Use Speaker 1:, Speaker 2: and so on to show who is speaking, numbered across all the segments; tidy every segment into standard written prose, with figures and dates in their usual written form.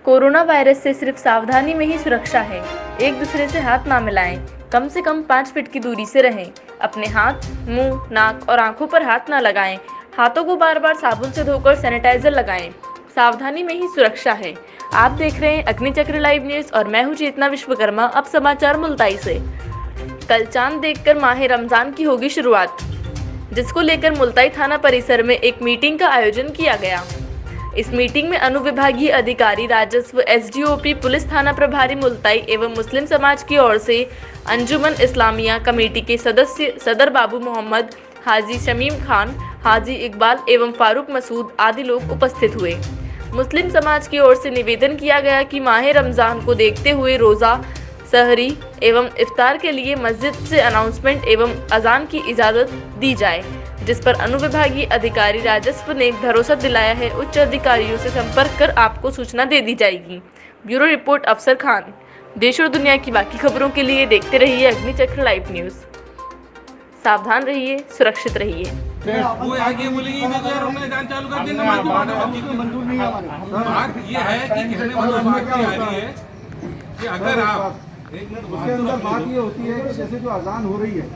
Speaker 1: Corona virus से सिर्फ सावधानी में ही सुरक्षा है। एक दूसरे से हाथ ना मिलाएं, कम से कम 5 फीट की दूरी से रहें। अपने हाथ, मुंह, नाक और आंखों पर हाथ ना लगाएं। हाथों को बार बार साबुन से धोकर सैनिटाइजर लगाएं। सावधानी में ही सुरक्षा है। आप देख रहे हैं अग्निचक्र लाइव न्यूज और मैं हूं चेतना विश्वकर्मा। अब समाचार मुल्ताई से। कल चांद देखकर माह रमजान की होगी शुरुआत, जिसको लेकर मुल्ताई थाना परिसर में एक मीटिंग का आयोजन किया गया। इस मीटिंग में अनुविभागीय अधिकारी, राजस्व, एसडीओपी, पुलिस थाना प्रभारी मुल्ताई एवं मुस्लिम समाज की ओर से अंजुमन इस्लामिया कमेटी के सदस्य सदर बाबू मोहम्मद, हाजी शमीम खान, हाजी इकबाल एवं फारूक मसूद आदि लोग उपस्थित हुए। मुस्लिम समाज की ओर से निवेदन किया गया कि माह रमज़ान को देखते हुए रोज़ा, सहरी एवं इफ्तार के लिए मस्जिद से अनाउंसमेंट एवं अजान की इजाज़त दी जाए, जिस पर अनुविभागीय अधिकारी राजस्व ने भरोसा दिलाया है। उच्च अधिकारियों से संपर्क कर आपको सूचना दे दी जाएगी। ब्यूरो रिपोर्ट अफसर खान। देश और दुनिया की बाकी खबरों के लिए देखते रहिए अग्निचक्र लाइव न्यूज़। सावधान रहिए, सुरक्षित रहिए।
Speaker 2: वो आगे बोलेंगे कि अगर हमने जान चालू कर दी नमाज की बात ये है कि कहने वाला बात ये आ रही है कि अगर आप
Speaker 3: उसके अंदर बात ये होती है कि जैसे जो अजान हो रही है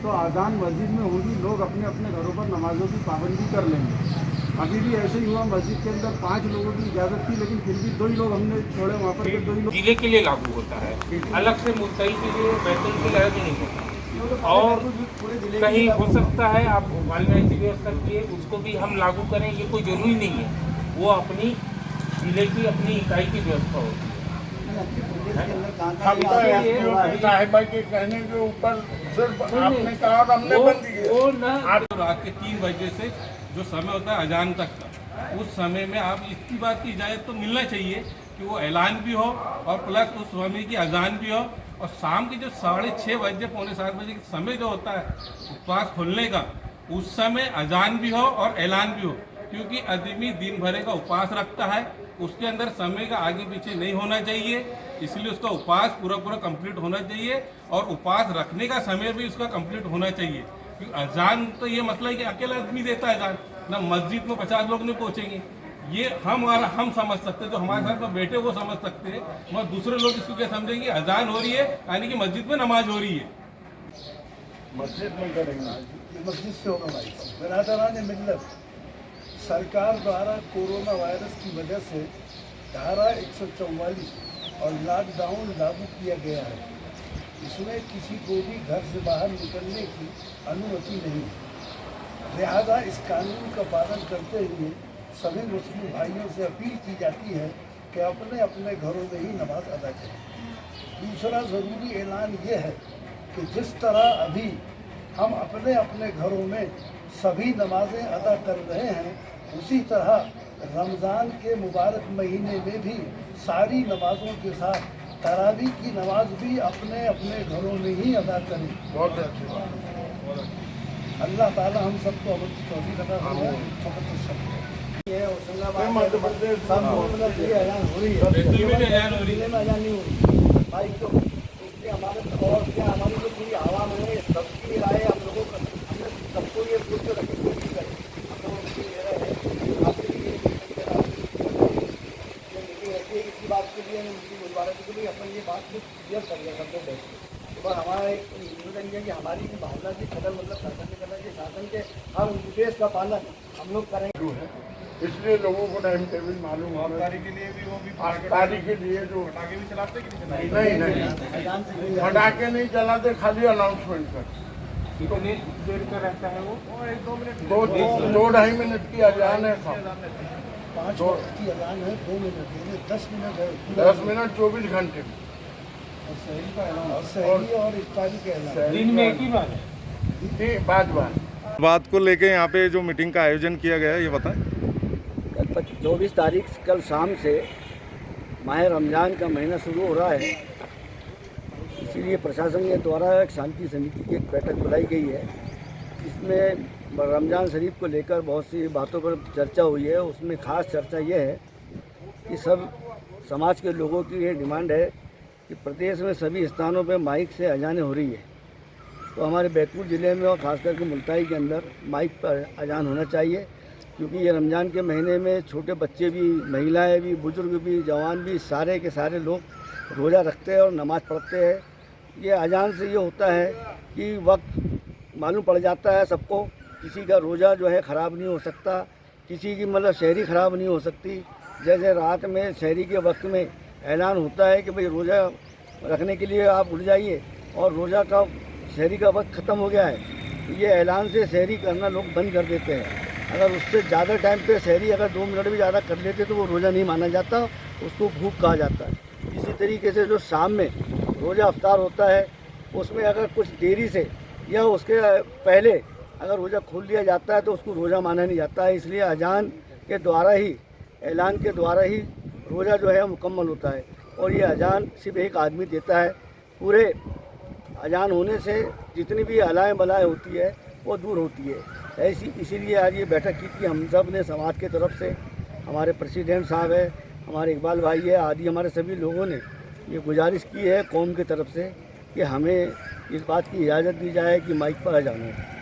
Speaker 3: तो अजान मस्जिद में होगी, लोग अपने अपने घरों पर नमाजों की पाबंदी कर लेंगे। अभी भी ऐसे ही हुआ, मस्जिद के अंदर 5 लोगों की इजाज़त थी, लेकिन फिर भी 2 ही लोग हमने छोड़े वहाँ पर के 2 ही लोग।
Speaker 2: जिले के लिए लागू होता है, अलग से मुल्ताई के लिए बैतूल के लिए नहीं होता। और कहीं हो सकता है आप भोपाल में ऐसी व्यवस्था की है, उसको भी हम लागू करें, ये कोई जरूरी नहीं है। वो अपनी जिले की अपनी इकाई की व्यवस्था होती है।
Speaker 3: साहिबा के कहने के ऊपर सिर्फ आपने कहा और हमने बंद किया।
Speaker 2: वो ना रात के 3 बजे से जो समय होता है अजान तक का, उस समय में आप इसकी बात की इजाज़त तो मिलना चाहिए कि वो ऐलान भी हो और प्लस उस समय की अजान भी हो। और शाम के जो 6:30 बजे, पौने 7 बजे का समय जो होता है उपवास खोलने का, उस समय अजान भी हो और ऐलान भी हो, क्योंकि आदमी दिन भर का उपवास रखता है, उसके अंदर समय का आगे पीछे नहीं होना चाहिए। इसलिए उसका उपवास पूरा कंप्लीट होना चाहिए और उपवास रखने का समय भी उसका कंप्लीट होना चाहिए। क्योंकि अजान तो ये मसला है कि अकेला आदमी देता है अजान, ना मस्जिद में 50 लोग नहीं पहुँचेंगे। ये हम समझ सकते हैं, जो हमारे साथ में बैठे वो समझ सकते हैं, मगर दूसरे लोग इसको क्या समझेंगे, अजान हो रही है यानी कि मस्जिद में नमाज हो रही है।
Speaker 3: मस्जिद में करेंगे, मस्जिद से होगा भाई। बरादरान मिल्लत, सरकार द्वारा कोरोना वायरस की वजह से धारा 144 और लॉकडाउन लागू किया गया है। इसमें किसी को भी घर से बाहर निकलने की अनुमति नहीं है। लिहाजा इस कानून का पालन करते हुए सभी मुस्लिम भाइयों से अपील की जाती है कि अपने अपने घरों में ही नमाज अदा करें। दूसरा ज़रूरी ऐलान ये है कि जिस तरह अभी हम अपने अपने घरों में सभी नमाजें अदा कर रहे हैं, उसी तरह रमज़ान के मुबारक महीने में भी सारी नमाज़ों के साथ तरावी की नमाज भी अपने अपने घरों में ही अदा करें। बहुत अच्छी बात। अल्लाह ताला हम सबको अमल की तौफीक अता फरमाए। मध्य प्रदेश सब मतलब ये ऐलान हो रही है, अजान नहीं हो रही भाई, तो इसलिए हमारे और क्या हमारी जो पूरी आवाम है सबकी राय हम लोगों का, हमने सबको ये पूछ के रखी कोशिश करें। हम लोग आपके लिए इसी बात के लिए मुबारक के लिए अपन ये बात को क्लियर कर लिया सबको बैठ के। और हमारा एक निवेदन है कि हमारी भावना की कदर मतलब शासन के करना चाहिए, शासन के हर उद्देश्य का पालन हम लोग करेंगे। इसलिए लोगों को टाइम टेबल मालूम है।
Speaker 2: अफ्तारी के लिए भी वो भी
Speaker 3: अफ्तारी के लिए जो
Speaker 2: पटाखे भी चलाते कि
Speaker 3: नहीं पटाखे नहीं चलाते, खाली अनाउंसमेंट कर।
Speaker 2: कितनी देर का रहता है वो? 1-2 मिनट,
Speaker 3: 2-2.5 मिनट की अजान है।
Speaker 4: 5 वक्त की अजान है, 2 मिनट 10 मिनट है,
Speaker 3: 10 मिनट 24 घंटे
Speaker 4: और सहरी और इफ्तारी के अलावा
Speaker 2: दिन में एक ही बार है।
Speaker 3: 5 बार।
Speaker 5: बात को लेके यहाँ पे जो मीटिंग का आयोजन किया गया है, ये बताएं।
Speaker 4: कल 24 तारीख कल शाम से माह रमज़ान का महीना शुरू हो रहा है, इसीलिए प्रशासन के द्वारा एक शांति समिति की एक बैठक बुलाई गई है। इसमें रमज़ान शरीफ को लेकर बहुत सी बातों पर चर्चा हुई है। उसमें ख़ास चर्चा ये है कि सब समाज के लोगों की ये डिमांड है कि प्रदेश में सभी स्थानों पर माइक से अजानें हो रही है, तो हमारे बैतूल ज़िले में और ख़ास करके मुल्ताई के अंदर माइक पर अजान होना चाहिए। क्योंकि ये रमज़ान के महीने में छोटे बच्चे भी, महिलाएं भी, बुज़ुर्ग भी, जवान भी, सारे के सारे लोग रोज़ा रखते हैं और नमाज़ पढ़ते हैं। ये अजान से ये होता है कि वक्त मालूम पड़ जाता है सबको, किसी का रोज़ा जो है ख़राब नहीं हो सकता, किसी की मतलब शहरी ख़राब नहीं हो सकती। जैसे रात में शहरी के वक्त में ऐलान होता है कि भाई रोज़ा रखने के लिए आप उठ जाइए और रोज़ा का शहरी का वक्त ख़त्म हो गया है, ये ऐलान से शहरी करना लोग बंद कर देते हैं। अगर उससे ज़्यादा टाइम पे शहरी अगर 2 मिनट भी ज़्यादा कर लेते तो वो रोज़ा नहीं माना जाता, उसको भूख कहा जाता है। इसी तरीके से जो शाम में रोज़ा अफ्तार होता है, उसमें अगर कुछ देरी से या उसके पहले अगर रोज़ा खोल लिया जाता है तो उसको रोज़ा माना नहीं जाता है। इसलिए अजान के द्वारा ही, ऐलान के द्वारा ही रोज़ा जो है मुकम्मल होता है। और ये अजान सिर्फ एक आदमी देता है। पूरे अजान होने से जितनी भी अलाएँ बलाएँ होती है वो दूर होती है। इसीलिए आज ये बैठक की थी हम सब ने, समाज के तरफ से हमारे प्रेसिडेंट साहब है, हमारे इकबाल भाई है, आदि हमारे सभी लोगों ने ये गुजारिश की है कौम की तरफ से कि हमें इस बात की इजाज़त दी जाए कि माइक पर अजान हो।